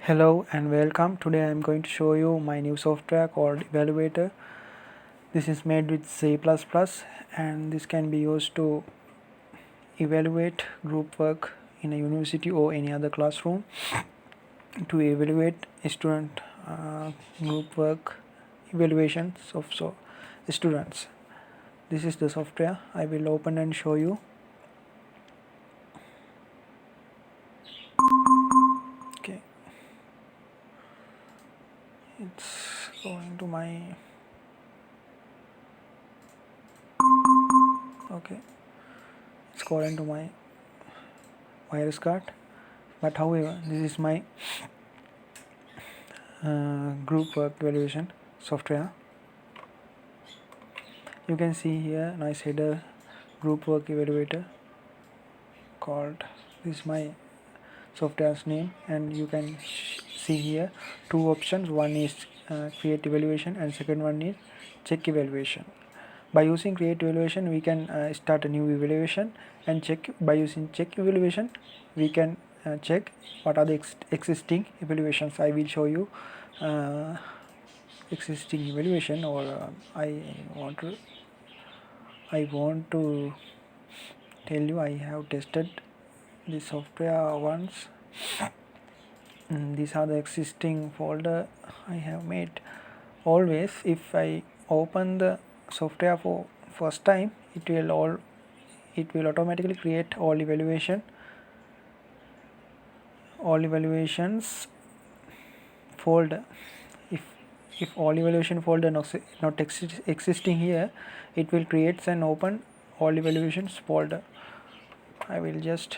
Hello and welcome. Today I am going to show you my new software called Evaluator. This is made with C++ and this can be used to evaluate group work in a university or any other classroom, to evaluate student group work evaluations of students. This is the software. I will open and show you. Okay, it's going to my it's going to my Peiris card, but however this is my group work evaluation software. You can see here nice header, group work evaluator called. This is my software's name, and you can see here two options. One is create evaluation and second one is check evaluation. By using create evaluation we can start a new evaluation, and check by using check evaluation we can check what are the existing evaluations. I will show you existing evaluation, or I want to tell you I have tested this software once. These are the existing folder I have made. Always if I open the software for first time, it will automatically create all evaluations folder. If all evaluation folder not existing here, it will create and open all evaluations folder. I will just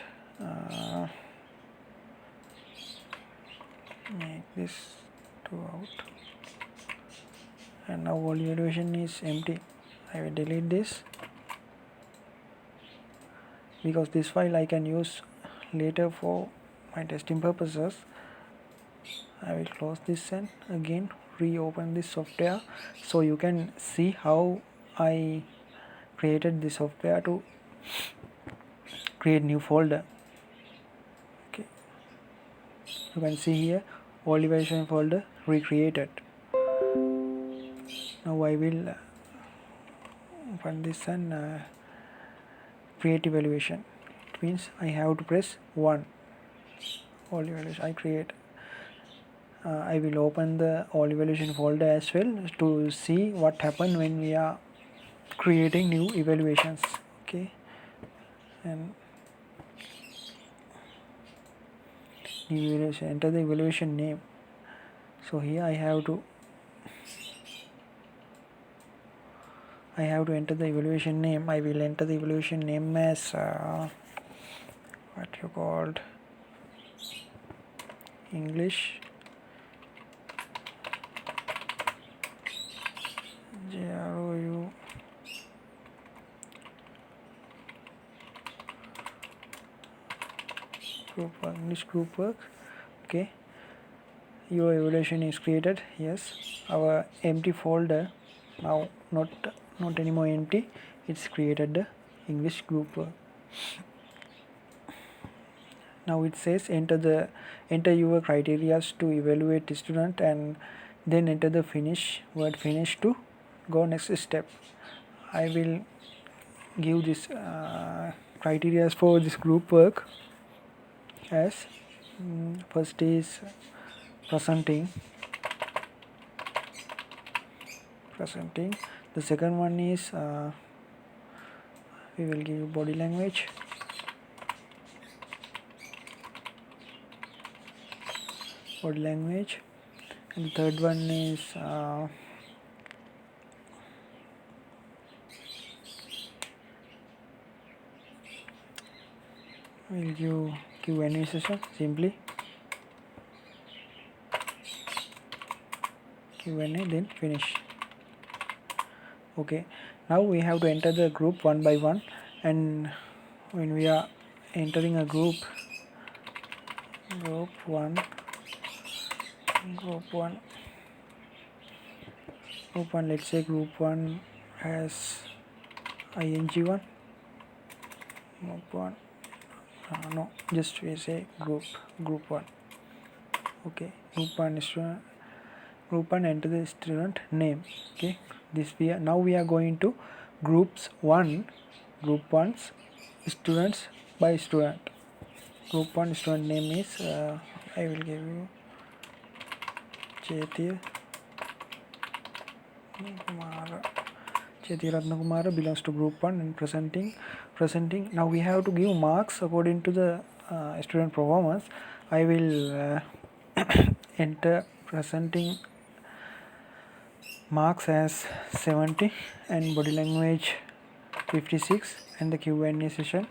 make this to out, and now all evaluation is empty. I will delete this because this file I can use later for my testing purposes. I will close this and again reopen this software so you can see how I created this software to create new folder. Okay, you can see here all evaluation folder recreated. Now I will open this and create evaluation. It means I have to press 1. All evaluation I create. I will open the all evaluation folder as well to see what happened when we are creating new evaluations. Okay, and new evaluation, enter the evaluation name. So here I have to enter the evaluation name. I will enter the evaluation name as what you called English GROU group work, English group work. Okay, your evaluation is created. Yes, our empty folder now not anymore empty. It's created the English group work. Now it says enter your criteria to evaluate the student, and then enter the word finish to go next step. I will give this criteria for this group work as first is presenting. The second one is we will give body language. And the third one is we'll give Q&A session, simply Q&A, then finish. Okay, now we have to enter the group one by one, and when we are entering a group 1, let's say group 1 has ing1. Group 1, no, just we say group 1. Okay, group 1 enter the student name. Okay, this now we are going to groups 1, group 1's students by student. Group 1 student name is I will give you Chetir Kumara. Chetir Ratnakumara belongs to group 1 and presenting. Now we have to give marks according to the student performance. I will enter presenting marks as 70 and body language 56 and the Q&A session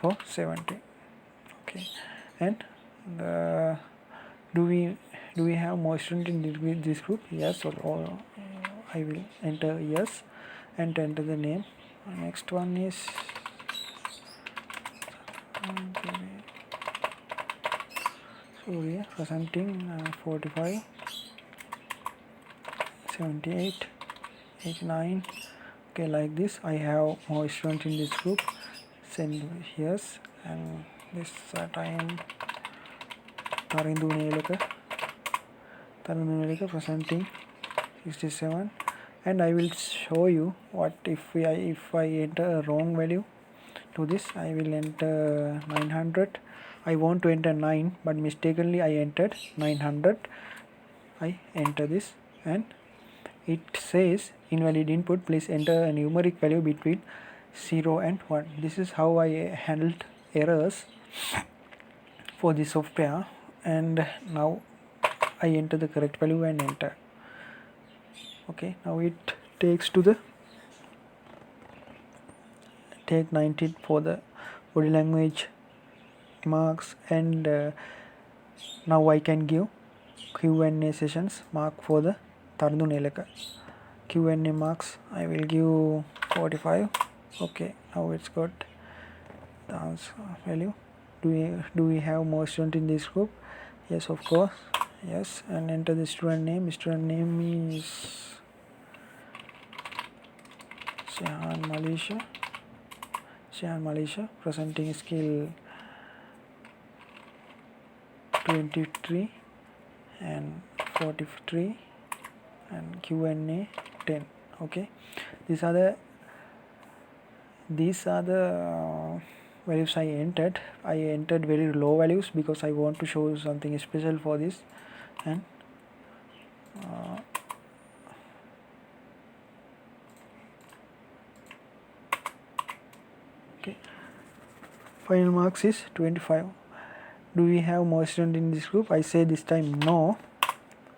for 70. Okay, and do we have more students in this group? Yes, or I will enter yes and enter the name. Next one is presenting 45, 78, 89. Okay, like this. I have more students in this group. Send yes, and this time Tarindu Neleka presenting 67, and I will show you what if I enter a wrong value to this. I will enter 900. I want to enter 9, but mistakenly I entered 900. I enter this and it says invalid input, please enter a numeric value between 0 and 1. This is how I handled errors for the software, and now I enter the correct value and enter. Okay, now it takes to the take 90 for the body language marks, and now I can give Q&A sessions mark for the Tardu Neleka. Q&A marks I will give 45. Okay, now it's got the answer value. Do we have more students in this group? Yes, of course. Yes, and enter the student name. Student name is Shehan Malaysia. Presenting skill 23 and 43 and Q&A 10. Okay, these are the values I entered. I entered very low values because I want to show something special for this, and okay, final marks is 25. Do we have more students in this group? I say this time no.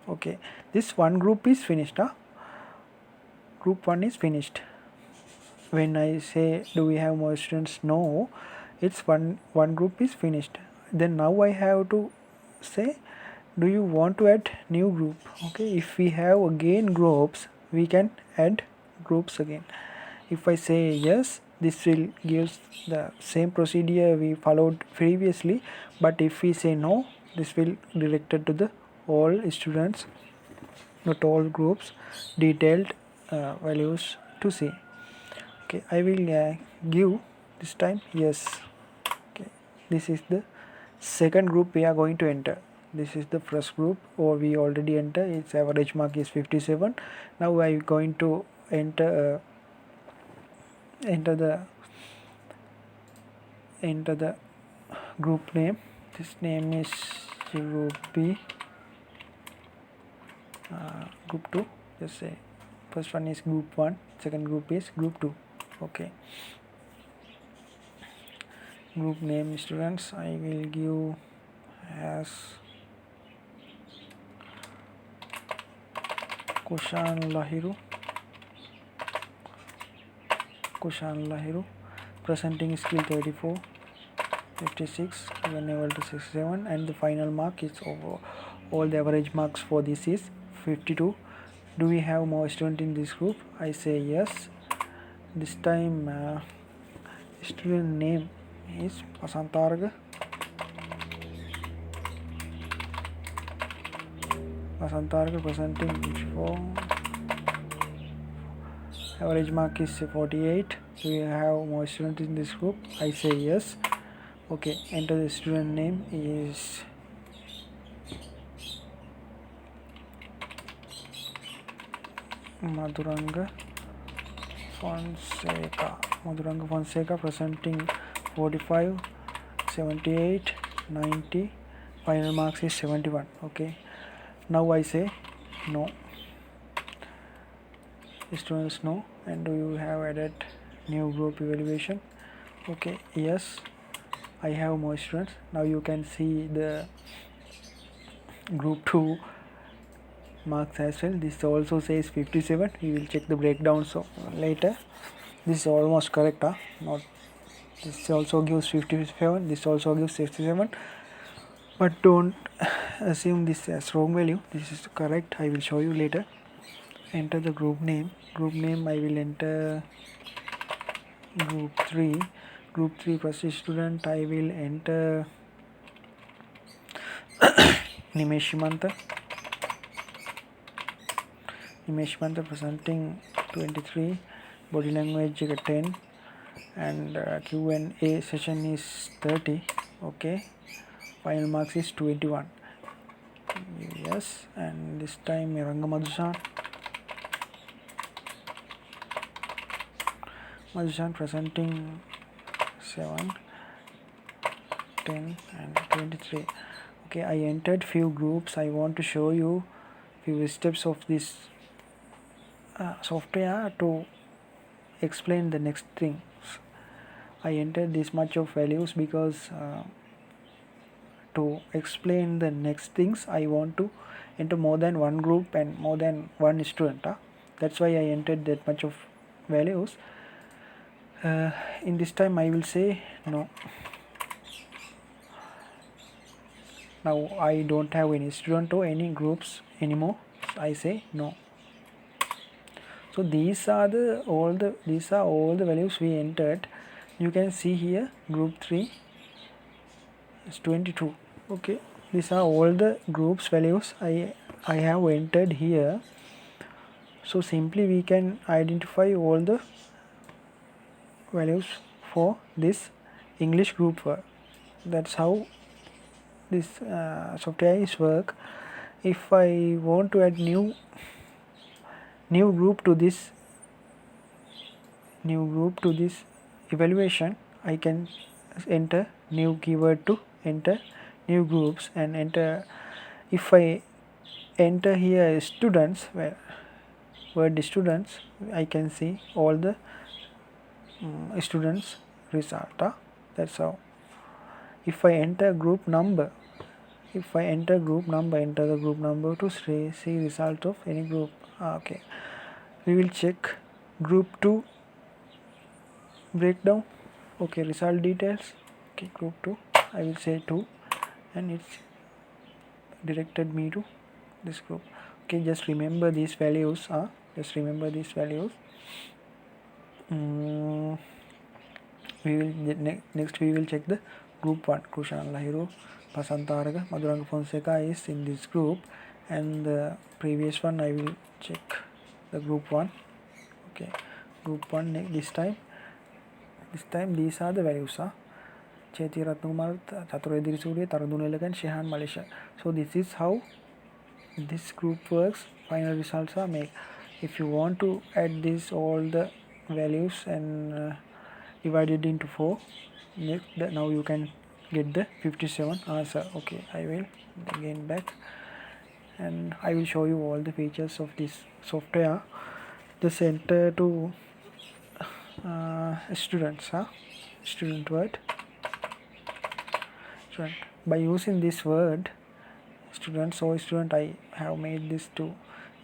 Okay, this one group is finished. Group 1 is finished. When I say do we have more students, no, it's one group is finished. Then now I have to say, do you want to add new group? Okay, if we have again groups, we can add groups again. If I say yes, this will give the same procedure we followed previously, but if we say no, this will directed to the all students, not all groups, detailed values to see. Okay, I will give this time yes. Okay, this is the second group we are going to enter. This is the first group, or we already enter. Its average mark is 57. Now I am going to enter the group name. This name is group B, group 2. Just say first one is group 1, second group is group 2. Okay, group name students I will give as Kushan Lahiru. Presenting skill 34, 56, level to 67, and the final mark is over. All the average marks for this is 52. Do we have more students in this group? I say yes. This time student name is Pasantarga. Presenting 4. Average mark is 48. Do we have more students in this group? I say yes. Okay, enter the student name is Madhuranga Fonseca presenting 45, 78, 90, final marks is 71. Okay, now I say no. Students no. And do you have added new group evaluation? Okay, yes, I have more students. Now you can see the group 2 marks as well. This also says 57. We will check the breakdown so later. This is almost correct, not this also gives 57, this also gives 67, but don't assume this as wrong value. This is correct, I will show you later. Enter the group name. I will enter group 3. Group 3 first student I will enter Nimeshimanta presenting 23, body language 10, and Q&A session is 30. Okay, final marks is 21. Yes, and this time Madhushan presenting 7, 10 and 23. Okay, I entered few groups. I want to show you few steps of this software to explain the next things. I entered this much of values because to explain the next things I want to enter more than one group and more than one student. That's why I entered that much of values. In this time I will say no. Now I don't have any student or any groups anymore. So I say no. So these are all the values we entered. You can see here group 3 is 22. Okay, these are all the groups values I have entered here. So simply we can identify all the values for this English group work. That's how this software is work. If I want to add new group to this evaluation, I can enter new keyword to enter new groups and enter. If I enter here students, word students, I can see all the students result. That's how. If I enter group number, enter the group number to see result of any group. Okay, we will check group 2 breakdown. Okay, result details. Okay, group 2 I will say 2 and it's directed me to this group. Okay, just remember these values. Next we will check the group 1. Kushan Lahiro Pasantaraga Madhuranga Fonseca is in this group, and the previous one I will check the group 1. Okay, group 1 this time these are the values. Chethi Ratnakumar, Chatura Dirisuri, Tarununelagan, Shehan, Malaysia. So this is how this group works. Final results are made. If you want to add this all the values and divide it into 4, now you can get the 57 answer. Okay, I will again back and I will show you all the features of this software. Just enter to students, student word. Student. By using this word student, I have made this to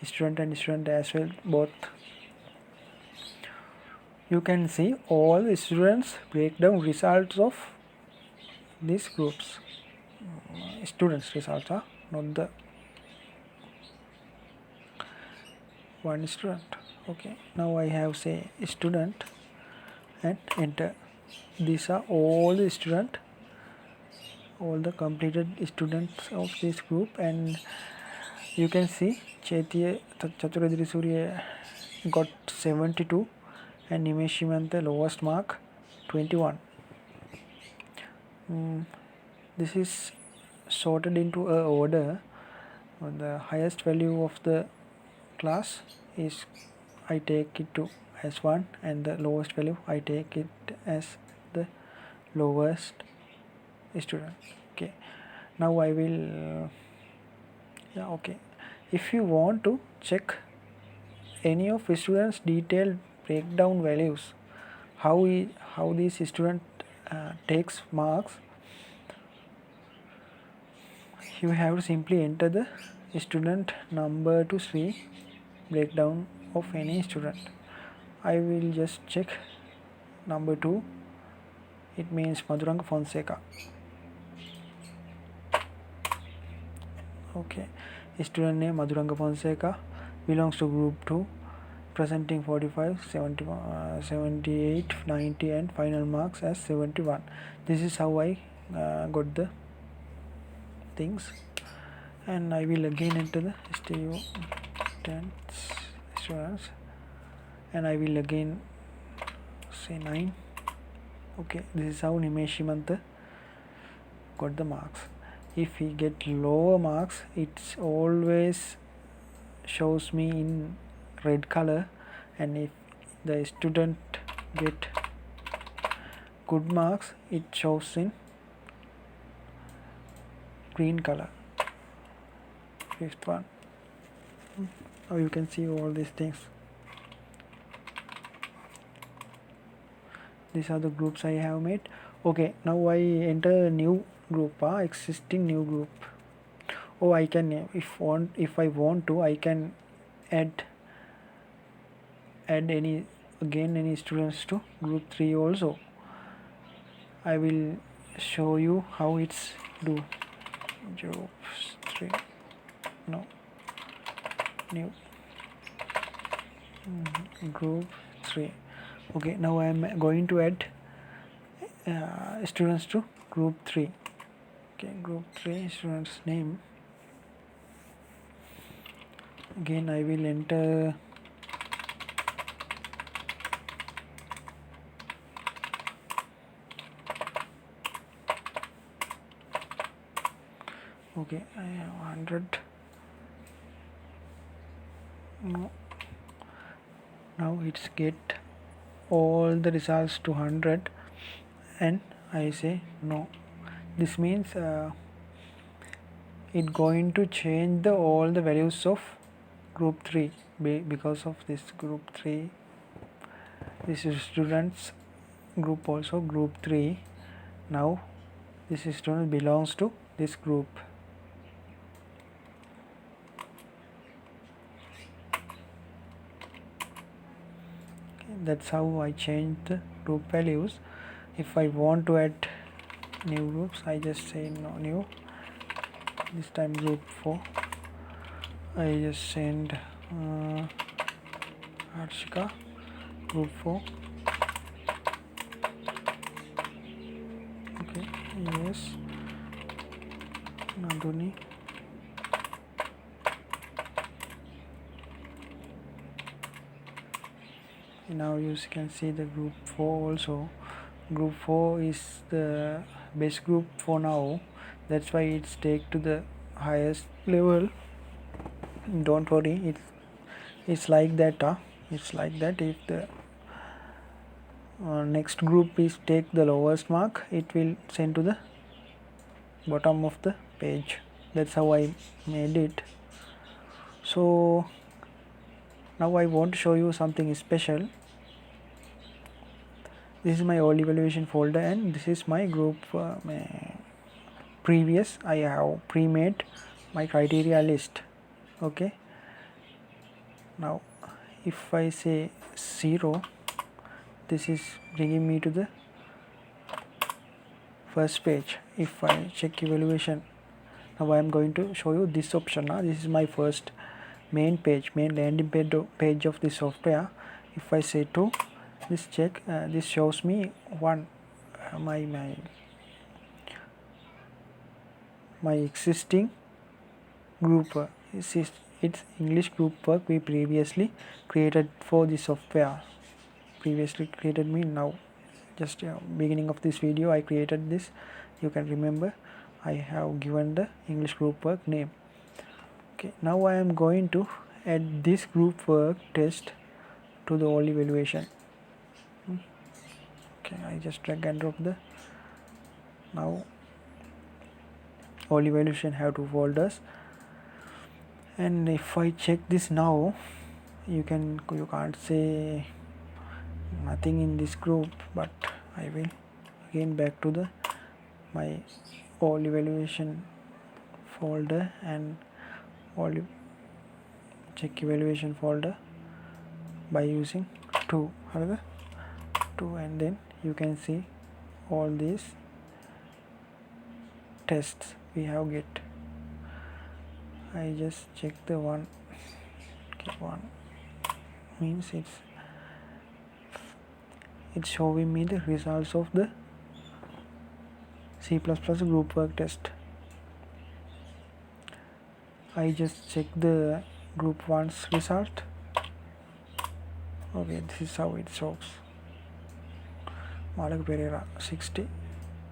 student and student as well, both. You can see all the students breakdown results of these groups. Students results, not the one student. Okay, now I have say student and enter. These are all the student, all the completed students of this group, and you can see Chaitya Chaturadri Surya got 72 and Nimeshimanta lowest mark 21. This is sorted into a order. The highest value of the class is I take it to as 1 and the lowest value I take it as the lowest student. Okay, now I will yeah, okay. If you want to check any of students detailed breakdown values, how this student takes marks, you have to simply enter the student number to see breakdown of any student. I will just check number 2. It means Madhuranga Fonseca. Okay, student name Madhuranga Fonseca, belongs to group 2, presenting 45, 70, 78, 90 and final marks as 71. This is how I got the things, and I will again enter the students and I will again say 9. Okay, this is how Nimesh Himantha got the marks. If he get lower marks, it always shows me in red color, and if the student get good marks, it shows in green color. Fifth one. Now you can see all these things. These are the groups I have made. Okay, now I enter a new group, existing new group. Oh, I can, if I want to, I can add any students to group 3 also. I will show you how it's do. Group 3, no, new group 3. Okay, now I am going to add students to group 3. Okay, group 3 students name. Again I will enter okay, I have 100. No, now it's get all the results to 100 and I say no. This means it going to change all the values of group 3 because of this group 3. This is students group also group 3. Now this student belongs to this group. Okay, that's how I change the group values. If I want to add new groups, I just say no new. This time group 4. I just send Arshika group 4. Okay, yes, Naduni. Now you can see the group 4 also. Group 4 is the best group for now, that's why it's take to the highest level. Don't worry, it's like that. It's like that. If the next group is take the lowest mark, it will send to the bottom of the page. That's how I made it. So now I want to show you something special. This is my old evaluation folder and this is my group previous. I have pre-made my criteria list. Okay, now if I say 0, this is bringing me to the first page. If I check evaluation, now I am going to show you this option. This is my first main landing page of the software. If I say 2, this check, this shows me 1, my existing group. It's English group work we previously created for the software. Previously created me now. Just beginning of this video I created this. You can remember I have given the English group work name. Okay, now I am going to add this group work test to the all evaluation. Okay, I just drag and drop the. Now all evaluation have two folders, and if I check this now, you can't say nothing in this group, but I will again back to the my all evaluation folder and all check evaluation folder by using two, and then you can see all these tests we have get. I just check the one. Okay, one means it's showing me the results of the C++ group work test. I just check the group 1's result. Okay, this is how it shows. Malaga Pereira 60.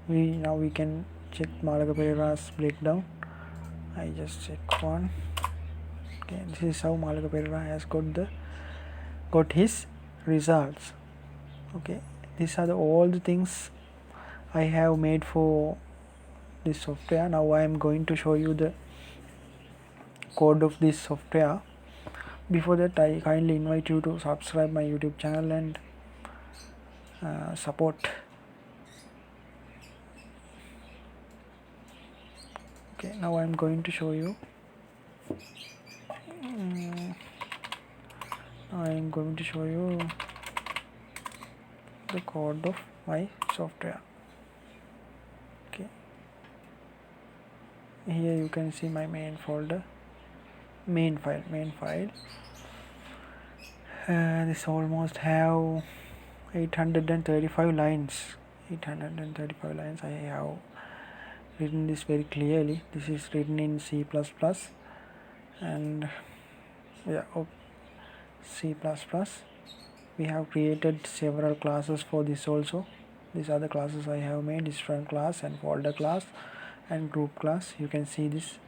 Now we can check Malaga Pereira's breakdown. I just check one. Okay, this is how Malaga Pereira has got his results. Okay, these are all the things I have made for this software. Now I am going to show you the code of this software. Before that, I kindly invite you to subscribe my YouTube channel and support. Okay, now I am going to show you. The code of my software. Okay, here you can see my main folder, main file. This almost have 835 lines. I have written this very clearly. This is written in C++, and C++. We have created several classes for this also. These are the classes I have made: different class and folder class and group class. You can see this.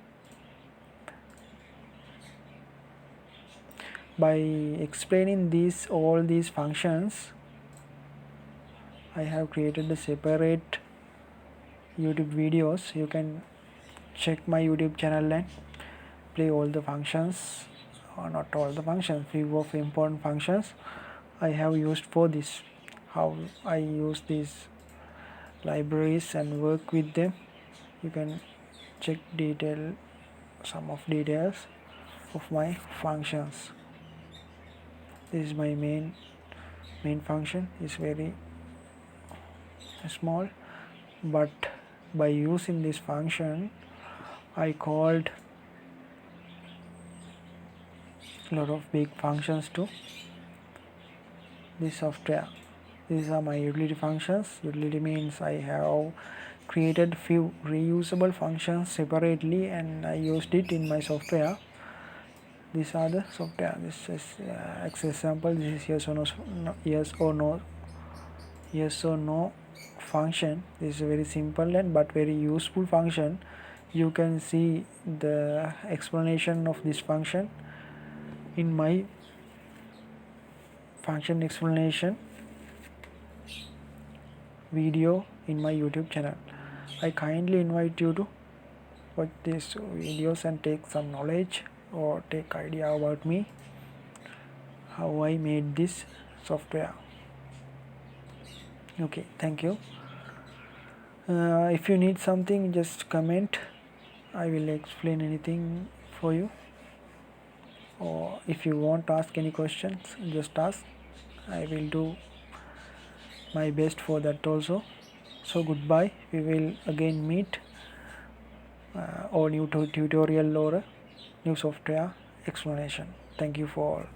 By explaining all these functions, I have created the separate YouTube videos. You can check my YouTube channel and play all the functions, or not all the functions, few of important functions I have used for this. How I use these libraries and work with them. You can check some of details of my functions. This is my main function. It's very small, but by using this function I called a lot of big functions to this software. These are my utility functions. Utility means I have created few reusable functions separately and I used it in my software. These are the software. This is example. This is yes or no function. This is a very simple but very useful function. You can see the explanation of this function in my function explanation video in my YouTube channel. I kindly invite you to watch these videos and take some knowledge or take idea about me, how I made this software. Okay, thank you. If you need something, just comment. I will explain anything for you, or if you want to ask any questions, just ask. I will do my best for that also. So goodbye. We will again meet or new tutorial or new software explanation. Thank you for all.